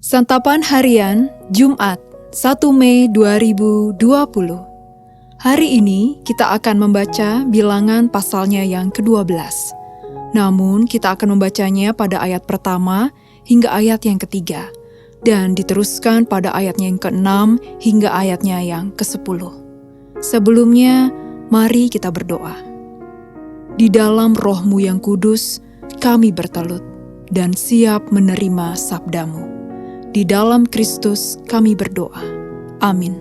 Santapan Harian, Jumat, 1 Mei 2020. Hari ini kita akan membaca Bilangan pasalnya yang ke-12. Namun kita akan membacanya pada ayat pertama hingga ayat yang ketiga, dan diteruskan pada ayatnya yang ke-6 hingga ayatnya yang ke-10. Sebelumnya, mari kita berdoa. Di dalam Roh-Mu yang kudus, kami bertelut dan siap menerima sabda-Mu. Di dalam Kristus kami berdoa. Amin.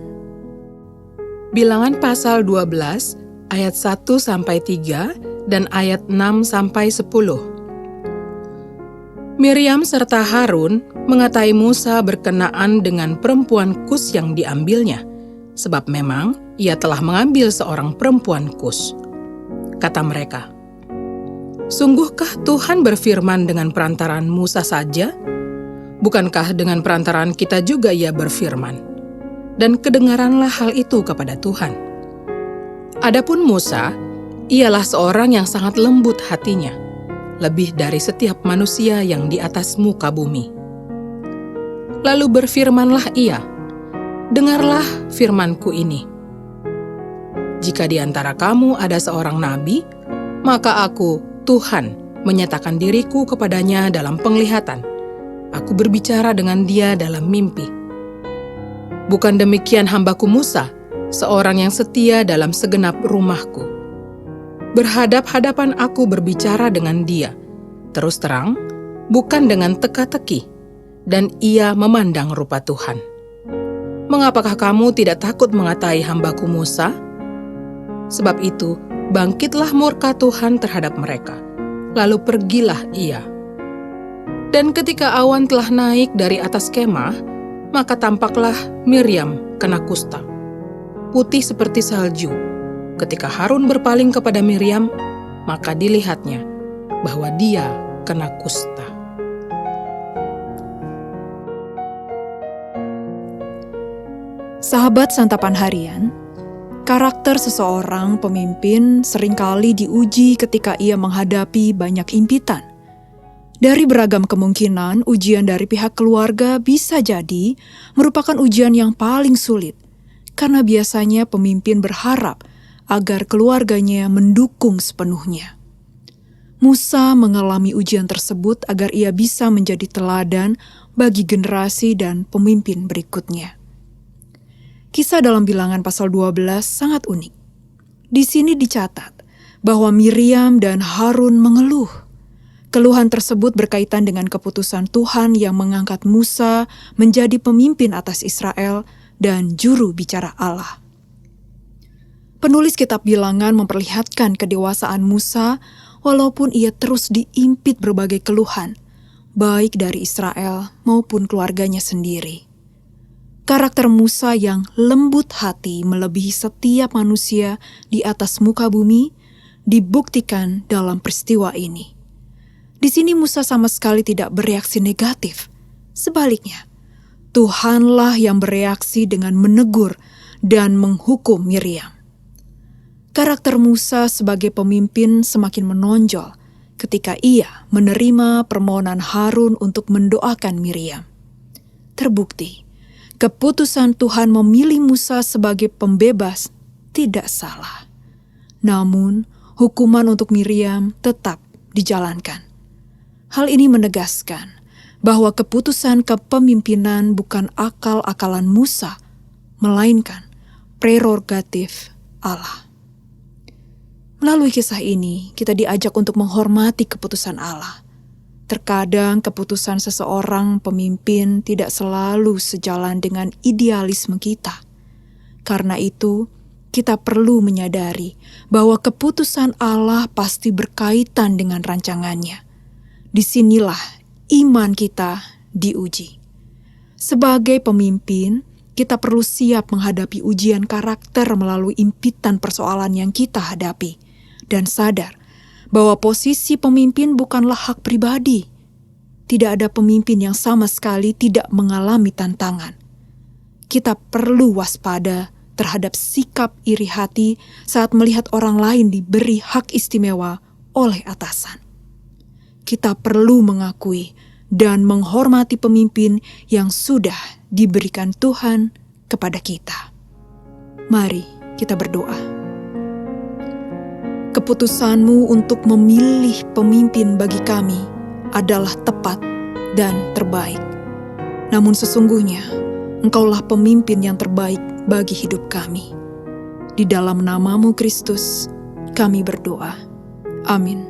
Bilangan pasal 12 ayat 1-3 dan ayat 6-10. Miriam serta Harun mengatai Musa berkenaan dengan perempuan Kus yang diambilnya, sebab memang ia telah mengambil seorang perempuan Kus. Kata mereka, "Sungguhkah Tuhan berfirman dengan perantaraan Musa saja? Bukankah dengan perantaraan kita juga ia berfirman? Dan kedengaranlah hal itu kepada Tuhan. Adapun Musa, ialah seorang yang sangat lembut hatinya, lebih dari setiap manusia yang di atas muka bumi. Lalu berfirmanlah ia, dengarlah firmanku ini. Jika di antara kamu ada seorang nabi, maka aku, Tuhan, menyatakan diriku kepadanya dalam penglihatan. Aku berbicara dengan dia dalam mimpi. Bukan demikian hambaku Musa, seorang yang setia dalam segenap rumahku. Berhadap-hadapan aku berbicara dengan dia, terus terang, bukan dengan teka-teki, dan ia memandang rupa Tuhan. Mengapakah kamu tidak takut mengatai hambaku Musa? Sebab itu, bangkitlah murka Tuhan terhadap mereka, lalu pergilah ia. Dan ketika awan telah naik dari atas kemah, maka tampaklah Miriam kena kusta, putih seperti salju. Ketika Harun berpaling kepada Miriam, maka dilihatnya bahwa dia kena kusta." Sahabat Santapan Harian, karakter seseorang pemimpin seringkali diuji ketika ia menghadapi banyak impitan. Dari beragam kemungkinan, ujian dari pihak keluarga bisa jadi merupakan ujian yang paling sulit, karena biasanya pemimpin berharap agar keluarganya mendukung sepenuhnya. Musa mengalami ujian tersebut agar ia bisa menjadi teladan bagi generasi dan pemimpin berikutnya. Kisah dalam Bilangan pasal 12 sangat unik. Di sini dicatat bahwa Miriam dan Harun mengeluh. Keluhan tersebut berkaitan dengan keputusan Tuhan yang mengangkat Musa menjadi pemimpin atas Israel dan juru bicara Allah. Penulis kitab Bilangan memperlihatkan kedewasaan Musa walaupun ia terus diimpit berbagai keluhan, baik dari Israel maupun keluarganya sendiri. Karakter Musa yang lembut hati melebihi setiap manusia di atas muka bumi dibuktikan dalam peristiwa ini. Di sini Musa sama sekali tidak bereaksi negatif. Sebaliknya, Tuhanlah yang bereaksi dengan menegur dan menghukum Miriam. Karakter Musa sebagai pemimpin semakin menonjol ketika ia menerima permohonan Harun untuk mendoakan Miriam. Terbukti, keputusan Tuhan memilih Musa sebagai pembebas tidak salah. Namun, hukuman untuk Miriam tetap dijalankan. Hal ini menegaskan bahwa keputusan kepemimpinan bukan akal-akalan Musa, melainkan prerogatif Allah. Melalui kisah ini, kita diajak untuk menghormati keputusan Allah. Terkadang keputusan seseorang pemimpin tidak selalu sejalan dengan idealisme kita. Karena itu, kita perlu menyadari bahwa keputusan Allah pasti berkaitan dengan rancangannya. Disinilah iman kita diuji. Sebagai pemimpin, kita perlu siap menghadapi ujian karakter melalui impitan persoalan yang kita hadapi, dan sadar bahwa posisi pemimpin bukanlah hak pribadi. Tidak ada pemimpin yang sama sekali tidak mengalami tantangan. Kita perlu waspada terhadap sikap iri hati saat melihat orang lain diberi hak istimewa oleh atasan. Kita perlu mengakui dan menghormati pemimpin yang sudah diberikan Tuhan kepada kita. Mari kita berdoa. Keputusan-Mu untuk memilih pemimpin bagi kami adalah tepat dan terbaik. Namun sesungguhnya, Engkaulah pemimpin yang terbaik bagi hidup kami. Di dalam nama-Mu Kristus, kami berdoa. Amin.